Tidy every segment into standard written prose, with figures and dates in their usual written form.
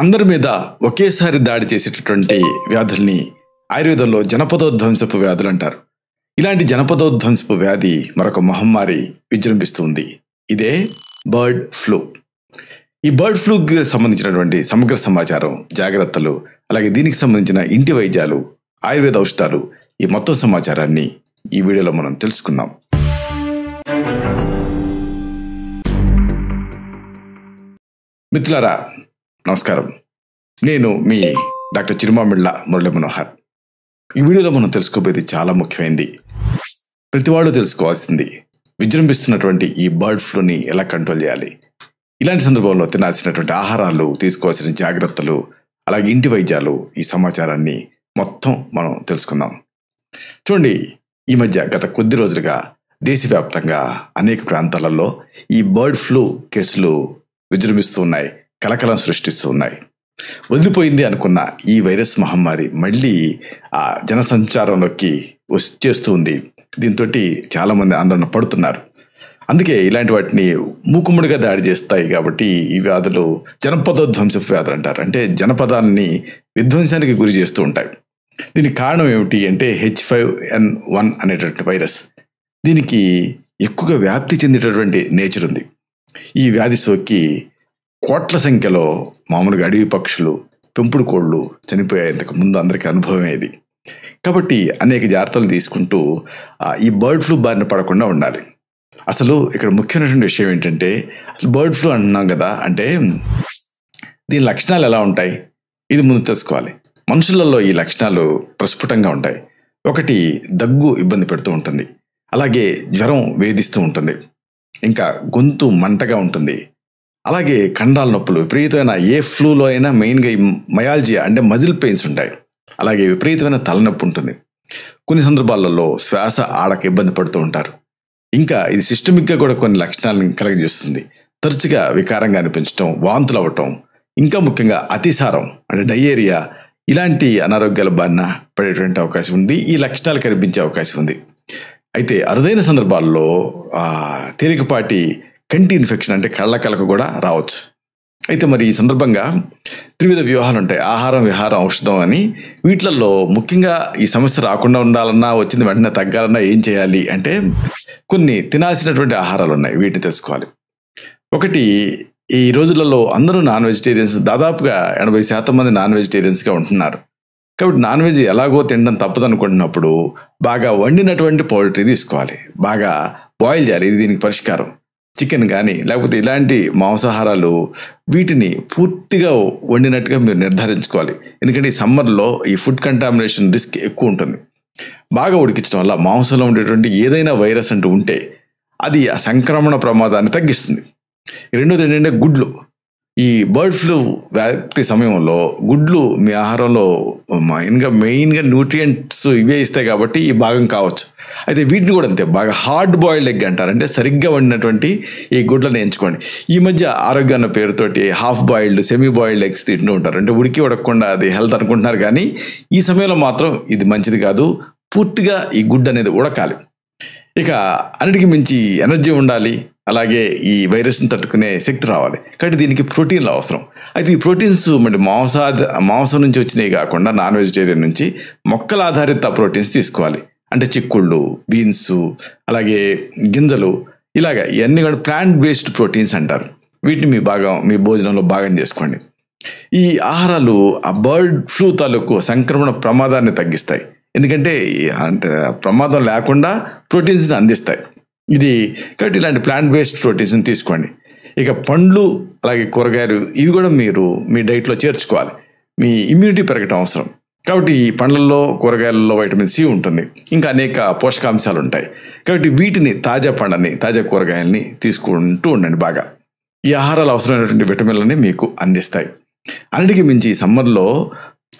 అందరి మీద ఒకేసారి దాడి చేసేటటువంటి వ్యాధుల్ని ఆయుర్వేదంలో జనపదోధ్వంసపు వ్యాధులు అంటారు. ఇలాంటి జనపదోధ్వంసపు వ్యాధి మరొక మహమ్మారి విజృంభిస్తుంది. ఇదే బర్డ్ ఫ్లూ. ఈ బర్డ్ ఫ్లూకి సంబంధించినటువంటి సమగ్ర సమాచారం, జాగ్రత్తలు, అలాగే దీనికి సంబంధించిన ఇంటి వైద్యాలు, ఆయుర్వేద ఔషధాలు, ఈ మొత్తం సమాచారాన్ని ఈ వీడియోలో మనం తెలుసుకుందాం. మిత్రులారా, నమస్కారం. నేను మీ డాక్టర్ చిరుమామిళ్ళ మురళీ మనోహర్. ఈ వీడియోలో మనం తెలుసుకోబోయేది చాలా ముఖ్యమైనది. ప్రతివాడు తెలుసుకోవాల్సింది విజృంభిస్తున్నటువంటి ఈ బర్డ్ ఫ్లూని ఎలా కంట్రోల్ చేయాలి, ఇలాంటి సందర్భంలో తినాల్సినటువంటి ఆహారాలు, తీసుకోవాల్సిన జాగ్రత్తలు, అలాగే ఇంటి వైద్యాలు, ఈ సమాచారాన్ని మొత్తం మనం తెలుసుకుందాం. చూడండి, ఈ మధ్య గత కొద్ది రోజులుగా దేశవ్యాప్తంగా అనేక ప్రాంతాలలో ఈ బర్డ్ ఫ్లూ కేసులు విజృంభిస్తూ ఉన్నాయి, కలకలం సృష్టిస్తూ ఉన్నాయి. వదిలిపోయింది అనుకున్న ఈ వైరస్ మహమ్మారి మళ్ళీ ఆ జనసంచారంలోకి వచ్చేస్తూ ఉంది. దీంతో చాలామంది ఆందోళన పడుతున్నారు. అందుకే ఇలాంటి వాటిని మూకుమ్మడిగా దాడి చేస్తాయి కాబట్టి ఈ వ్యాధులు జనపదోధ్వంసపు వ్యాధులు అంటారు. అంటే జనపదాన్ని విధ్వంసానికి గురి చేస్తూ ఉంటాయి. దీనికి కారణం ఏమిటి అంటే H5N1 అనేటటువంటి వైరస్. దీనికి ఎక్కువగా వ్యాప్తి చెందేటటువంటి నేచర్ ఉంది. ఈ వ్యాధి సోకి కోట్ల సంఖ్యలో మామూలుగా అడవి పక్షులు, పెంపుడు కోళ్ళు చనిపోయాయి. ఇంతకు ముందు అందరికీ అనుభవమే ఇది. కాబట్టి అనేక జాగ్రత్తలు తీసుకుంటూ ఈ బర్డ్ ఫ్లూ బారిన పడకుండా ఉండాలి. అసలు ఇక్కడ ముఖ్యమైనటువంటి విషయం ఏంటంటే, అసలు బర్డ్ ఫ్లూ అంటున్నాం కదా, అంటే దీని లక్షణాలు ఎలా ఉంటాయి ఇది ముందు తెలుసుకోవాలి. మనుషులలో ఈ లక్షణాలు ప్రస్ఫుటంగా ఉంటాయి. ఒకటి, దగ్గు ఇబ్బంది పెడుతూ ఉంటుంది, అలాగే జ్వరం వేధిస్తూ ఉంటుంది, ఇంకా గొంతు మంటగా ఉంటుంది, అలాగే కండాల నొప్పులు, విపరీతమైన ఏ ఫ్లూలో అయినా మెయిన్గా ఈ మయాల్జియా అంటే మజిల్ పెయిన్స్ ఉంటాయి, అలాగే విపరీతమైన తలనొప్పి ఉంటుంది. కొన్ని సందర్భాలలో శ్వాస ఆడక ఇబ్బంది పడుతూ ఉంటారు. ఇంకా ఇది సిస్టమిక్గా కూడా కొన్ని లక్షణాలను కలగజేస్తుంది. తరచుగా వికారంగా అనిపించడం, వాంతులు అవ్వటం, ఇంకా ముఖ్యంగా అతిసారం అంటే డయేరియా, ఇలాంటి అనారోగ్యాల బారిన పడేటువంటి అవకాశం ఉంది. ఈ లక్షణాలు కనిపించే అవకాశం ఉంది. అయితే అరుదైన సందర్భాల్లో తేలికపాటి కంటి ఇన్ఫెక్షన్ అంటే కళ్ళ కలకు కూడా రావచ్చు. అయితే మరి ఈ సందర్భంగా త్రివిధ వ్యూహాలు ఉంటాయి. ఆహారం, విహారం, ఔషధం అని. వీటిలలో ముఖ్యంగా ఈ సమస్య రాకుండా ఉండాలన్నా, వచ్చింది వెంటనే తగ్గాలన్నా ఏం చేయాలి అంటే కొన్ని తినాల్సినటువంటి ఆహారాలు ఉన్నాయి. వీటిని తెలుసుకోవాలి. ఒకటి, ఈ రోజులలో అందరూ నాన్ వెజిటేరియన్స్, దాదాపుగా 80% మంది నాన్ వెజిటేరియన్స్గా ఉంటున్నారు. కాబట్టి నాన్ వెజ్ ఎలాగో తినడం తప్పదు అనుకుంటున్నప్పుడు బాగా వండినటువంటి పౌల్ట్రీ తీసుకోవాలి, బాగా బాయిల్ చేయాలి. ఇది దీనికి పరిష్కారం. చికెన్ కానీ లేకపోతే ఇలాంటి మాంసాహారాలు, వీటిని పూర్తిగా వండినట్టుగా మీరు నిర్ధారించుకోవాలి. ఎందుకంటే ఈ సమ్మర్లో ఈ ఫుడ్ కంటామినేషన్ రిస్క్ ఎక్కువ ఉంటుంది. బాగా ఉడికించడం వల్ల మాంసంలో ఉండేటువంటి ఏదైనా వైరస్ అంటూ ఉంటే అది ఆ సంక్రమణ ప్రమాదాన్ని తగ్గిస్తుంది. రెండోది ఏంటంటే గుడ్లు. ఈ బర్డ్ ఫ్లూ వ్యాప్తి సమయంలో గుడ్లు మీ ఆహారంలో మెయిన్గా న్యూట్రియంట్స్ ఇవే ఇస్తాయి కాబట్టి ఈ భాగం కావచ్చు. అయితే వీటిని కూడా అంతే, బాగా హార్డ్ బాయిల్డ్ ఎగ్ అంటారు, అంటే సరిగ్గా వండినటువంటి ఈ గుడ్లను ఎంచుకోండి. ఈ మధ్య ఆరోగ్య అన్న పేరుతోటి half boiled, semi boiled eggs తింటూ ఉంటారు. అంటే ఉడికి ఉడకకుండా అది హెల్త్ అనుకుంటున్నారు, కానీ ఈ సమయంలో మాత్రం ఇది మంచిది కాదు. పూర్తిగా ఈ గుడ్డు అనేది ఉడకాలి. ఇక అన్నిటికీ మించి ఎనర్జీ ఉండాలి, అలాగే ఈ వైరస్ని తట్టుకునే శక్తి రావాలి. కాబట్టి దీనికి ప్రోటీన్లు అవసరం. అయితే ఈ ప్రోటీన్స్ మరి మాంసం నుంచి వచ్చినవి కాకుండా నాన్ వెజిటేరియన్ నుంచి మొక్కల ఆధారిత ప్రోటీన్స్ తీసుకోవాలి. అంటే చిక్కుళ్ళు, బీన్స్, అలాగే గింజలు, ఇలాగ ఇవన్నీ కూడా ప్లాంట్ బేస్డ్ ప్రోటీన్స్ అంటారు. వీటిని మీ భోజనంలో భాగం చేసుకోండి. ఈ ఆహారాలు ఆ బర్డ్ ఫ్లూ తాలూకు సంక్రమణ ప్రమాదాన్ని తగ్గిస్తాయి. ఎందుకంటే అంటే ప్రమాదం లేకుండా ప్రోటీన్స్ని అందిస్తాయి ఇది. కాబట్టి ఇలాంటి ప్లాంట్ బేస్డ్ ప్రోటీన్స్ని తీసుకోండి. ఇక పండ్లు, అలాగే కూరగాయలు, ఇవి కూడా మీరు మీ డైట్లో చేర్చుకోవాలి. మీ ఇమ్యూనిటీ పెరగటం అవసరం. కాబట్టి ఈ పండ్లలో, కూరగాయలలో వైటమిన్ సి ఉంటుంది, ఇంకా అనేక పోషకాంశాలు ఉంటాయి. కాబట్టి వీటిని, తాజా పండ్లని, తాజా కూరగాయలని తీసుకుంటూ ఉండండి. బాగా ఈ ఆహారాలు అవసరమైనటువంటి విటమిన్లని మీకు అందిస్తాయి. అన్నిటికీ మించి ఈ సమ్మర్లో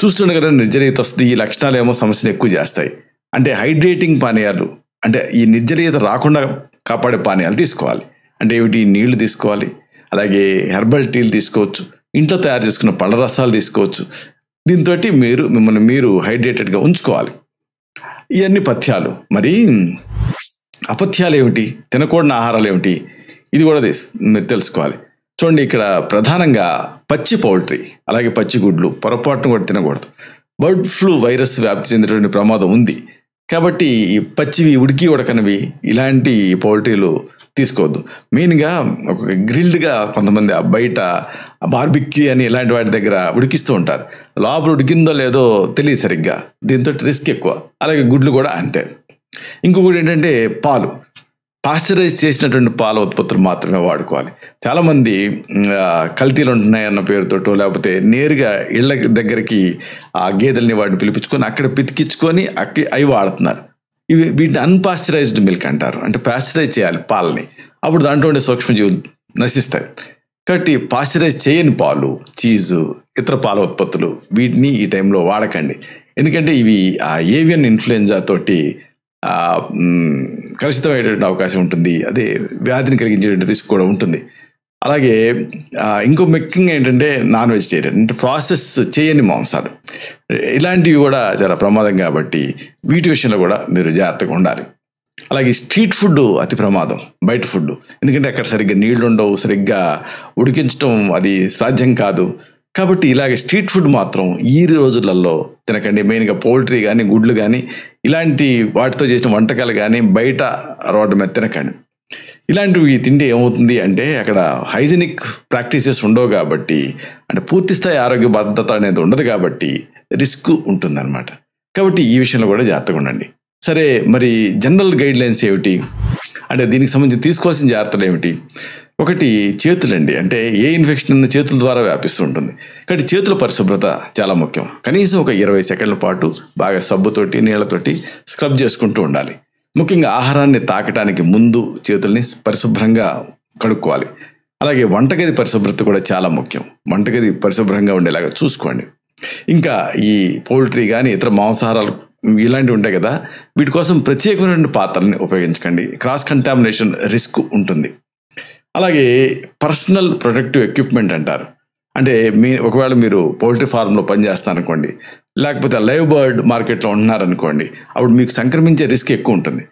చూస్తుండగా నిర్జలీయత వస్తుంది. ఈ లక్షణాలు ఏమో సమస్యను ఎక్కువ చేస్తాయి. అంటే హైడ్రేటింగ్ పానీయాలు, అంటే ఈ నిర్జలీయత రాకుండా కాపాడే పానీయాలు తీసుకోవాలి. అంటే ఏమిటి, నీళ్లు తీసుకోవాలి, అలాగే హెర్బల్ టీలు తీసుకోవచ్చు, ఇంట్లో తయారు చేసుకున్న పళ్ళ రసాలు తీసుకోవచ్చు. దీంతో మిమ్మల్ని మీరు హైడ్రేటెడ్గా ఉంచుకోవాలి. ఇవన్నీ పథ్యాలు. మరి అపథ్యాలు ఏమిటి, తినకూడని ఆహారాలు ఏమిటి, ఇది కూడా మీరు తెలుసుకోవాలి. చూడండి, ఇక్కడ ప్రధానంగా పచ్చి పౌల్ట్రీ అలాగే పచ్చి గుడ్లు పొరపాటును కూడా తినకూడదు. బర్డ్ ఫ్లూ వైరస్ వ్యాప్తి చెందేటువంటి ప్రమాదం ఉంది. కాబట్టి ఈ పచ్చివి ఉడకనివి ఇలాంటి పౌల్ట్రీలు తీసుకోవద్దు. మెయిన్గా ఒక గ్రిల్డ్గా కొంతమంది బయట బార్బిక్యూ అని ఇలాంటి వాటి దగ్గర ఉడికిస్తూ ఉంటారు. లోపల ఉడికిందో లేదో తెలియదు సరిగ్గా. దీంతో రిస్క్ ఎక్కువ. అలాగే గుడ్లు కూడా అంతే. ఇంకొకటి ఏంటంటే పాలు, పాశ్చరైజ్ చేసినటువంటి పాల ఉత్పత్తులు మాత్రమే వాడుకోవాలి. చాలామంది కల్తీలు ఉంటున్నాయి అన్న పేరుతోటో లేకపోతే నేరుగా ఇళ్ళ దగ్గరికి ఆ గేదెల్ని వాటిని పిలిపించుకొని అక్కడ పితికించుకొని అవి వాడుతున్నారు. వీటిని అన్పాశ్చరైజ్డ్ మిల్క్ అంటారు. అంటే పాశ్చరైజ్ చేయాలి పాలని, అప్పుడు దాంట్లో ఉండే సూక్ష్మజీవులు నశిస్తాయి. కాబట్టి పాశ్చరైజ్ చేయని పాలు, చీజు, ఇతర పాల ఉత్పత్తులు వీటిని ఈ టైంలో వాడకండి. ఎందుకంటే ఇవి ఆ ఏవియన్ ఇన్ఫ్లుయెంజా తోటి కలుషితమయ్యేటువంటి అవకాశం ఉంటుంది. అదే వ్యాధిని కలిగించేటువంటి రిస్క్ కూడా ఉంటుంది. అలాగే ఇంకో ముఖ్యంగా ఏంటంటే నాన్ వెజిటేరియన్, అంటే ప్రాసెస్ చేయని మాంసాలు ఇలాంటివి కూడా చాలా ప్రమాదం. కాబట్టి వీటి విషయంలో కూడా మీరు జాగ్రత్తగా ఉండాలి. అలాగే స్ట్రీట్ ఫుడ్ అతి ప్రమాదం, బయట ఫుడ్. ఎందుకంటే అక్కడ సరిగ్గా నీళ్లు ఉండవు, సరిగ్గా ఉడికించడం అది సాధ్యం కాదు. కాబట్టి ఇలాగే స్ట్రీట్ ఫుడ్ మాత్రం ఈ రోజులలో తినకండి. మెయిన్గా పౌల్ట్రీ కానీ గుడ్లు కానీ ఇలాంటి వాటితో చేసిన వంటకాలు కానీ బయట రోడ్డు మీద తినకండి. ఇలాంటివి తింటే ఏమవుతుంది అంటే అక్కడ హైజీనిక్ ప్రాక్టీసెస్ ఉండవు కాబట్టి, అంటే పూర్తిస్థాయి ఆరోగ్య భద్రత అనేది ఉండదు కాబట్టి రిస్క్ ఉంటుందన్నమాట. కాబట్టి ఈ విషయంలో కూడా జాగ్రత్తగా ఉండండి. సరే, మరి జనరల్ గైడ్ లైన్స్ ఏమిటి అంటే దీనికి సంబంధించి తీసుకోవాల్సిన జాగ్రత్తలు ఏమిటి? ఒకటి, చేతులండి. అంటే ఏ ఇన్ఫెక్షన్ ఉన్న చేతుల ద్వారా వ్యాపిస్తూ ఉంటుంది. కాబట్టి చేతుల పరిశుభ్రత చాలా ముఖ్యం. కనీసం ఒక 20 సెకండ్ల పాటు బాగా సబ్బుతోటి నీళ్లతోటి స్క్రబ్ చేసుకుంటూ ఉండాలి. ముఖ్యంగా ఆహారాన్ని తాకటానికి ముందు చేతుల్ని పరిశుభ్రంగా కడుక్కోవాలి. అలాగే వంటగది పరిశుభ్రత కూడా చాలా ముఖ్యం. వంటగది పరిశుభ్రంగా ఉండేలాగా చూసుకోండి. ఇంకా ఈ పౌల్ట్రీ కానీ ఇతర మాంసాహారాలు ఇలాంటివి ఉంటాయి కదా, వీటి కోసం ప్రత్యేకమైన పాత్రల్ని ఉపయోగించకండి. క్రాస్ కంటామినేషన్ రిస్క్ ఉంటుంది. అలాగే పర్సనల్ ప్రొటెక్టివ్ ఎక్విప్మెంట్ అంటారు. అంటే ఒకవేళ మీరు పౌల్ట్రీ ఫార్మ్లో పనిచేస్తారనుకోండి, లేకపోతే లైవ్ బర్డ్ మార్కెట్లో ఉంటున్నారనుకోండి, అప్పుడు మీకు సంక్రమించే రిస్క్ ఎక్కువ ఉంటుంది.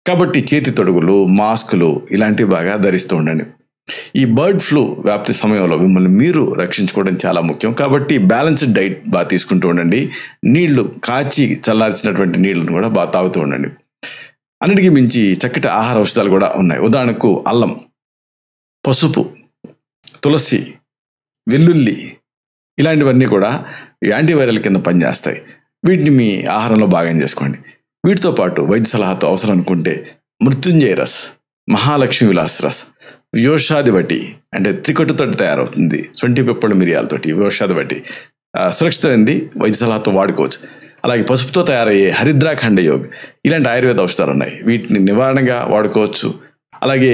కాబట్టి చేతి తొడుగులు, మాస్కులు ఇలాంటివి బాగా ధరిస్తూ ఉండండి. ఈ బర్డ్ ఫ్లూ వ్యాప్తి సమయంలో మిమ్మల్ని మీరు రక్షించుకోవడం చాలా ముఖ్యం. కాబట్టి బ్యాలెన్స్డ్ డైట్ బాగా తీసుకుంటూ ఉండండి. నీళ్లు కాచి చల్లార్చినటువంటి నీళ్లను కూడా బాగా తాగుతూ ఉండండి. అన్నిటికీ మించి చక్కటి ఆహార ఔషధాలు కూడా ఉన్నాయి. ఉదాహరణకు అల్లం, పసుపు, తులసి, వెల్లుల్లి ఇలాంటివన్నీ కూడా యాంటీవైరల్ కింద పనిచేస్తాయి. వీటిని మీ ఆహారంలో భాగం చేసుకోండి. వీటితో పాటు వైద్య సలహాతో అవసరం అనుకుంటే మృత్యుంజయ రస్, మహాలక్ష్మి విలాస్ రస్, వ్యోషాది వటి అంటే త్రికట్టుతో తయారవుతుంది, శొంఠి పెప్పళ్ళు మిరియాలతోటి వ్యోషాది వటి సురక్షితమైంది, వైద్య సలహాతో వాడుకోవచ్చు. అలాగే పసుపుతో తయారయ్యే హరిద్రాఖండ యోగ్ ఇలాంటి ఆయుర్వేద ఔషధాలు ఉన్నాయి. వీటిని నివారణగా వాడుకోవచ్చు. అలాగే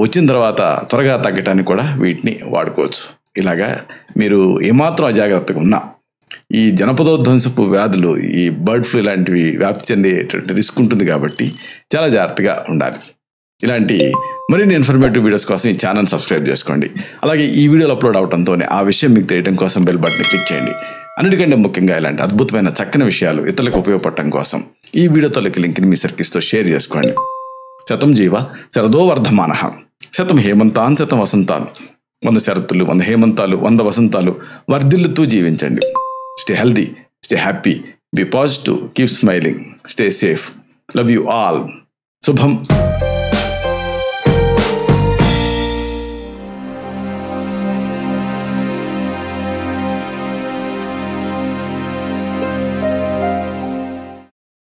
వచ్చిన తర్వాత త్వరగా తగ్గటానికి కూడా వీటిని వాడుకోవచ్చు. ఇలాగా మీరు ఏమాత్రం అజాగ్రత్తగా ఉన్నా ఈ జనపదోధ్వంసపు వ్యాధులు, ఈ బర్డ్ ఫ్లూ ఇలాంటివి వ్యాప్తి చెందేటువంటి రిస్క్ ఉంటుంది. కాబట్టి చాలా జాగ్రత్తగా ఉండాలి. ఇలాంటి మరిన్ని ఇన్ఫర్మేటివ్ వీడియోస్ కోసం ఈ ఛానల్ సబ్స్క్రైబ్ చేసుకోండి. అలాగే ఈ వీడియోలు అప్లోడ్ అవడంతోనే ఆ విషయం మీకు తెలియడం కోసం బెల్ బటన్ క్లిక్ చేయండి. అన్నిటికంటే ముఖ్యంగా ఇలాంటి అద్భుతమైన చక్కని విషయాలు ఇతరులకు ఉపయోగపడటం కోసం ఈ వీడియోతో లింక్ని మీ సర్కిల్స్తో షేర్ చేసుకోండి. శతం జీవ శరదో వర్ధమానః, శతం హేమంతాన్ శతం వసంతాన్. 100 శరత్తులు, 100 హేమంతాలు, 100 వసంతాలు వర్ధిల్లుతూ జీవించండి. Stay healthy, stay happy, be positive, keep smiling, stay safe. Love you all. శుభం.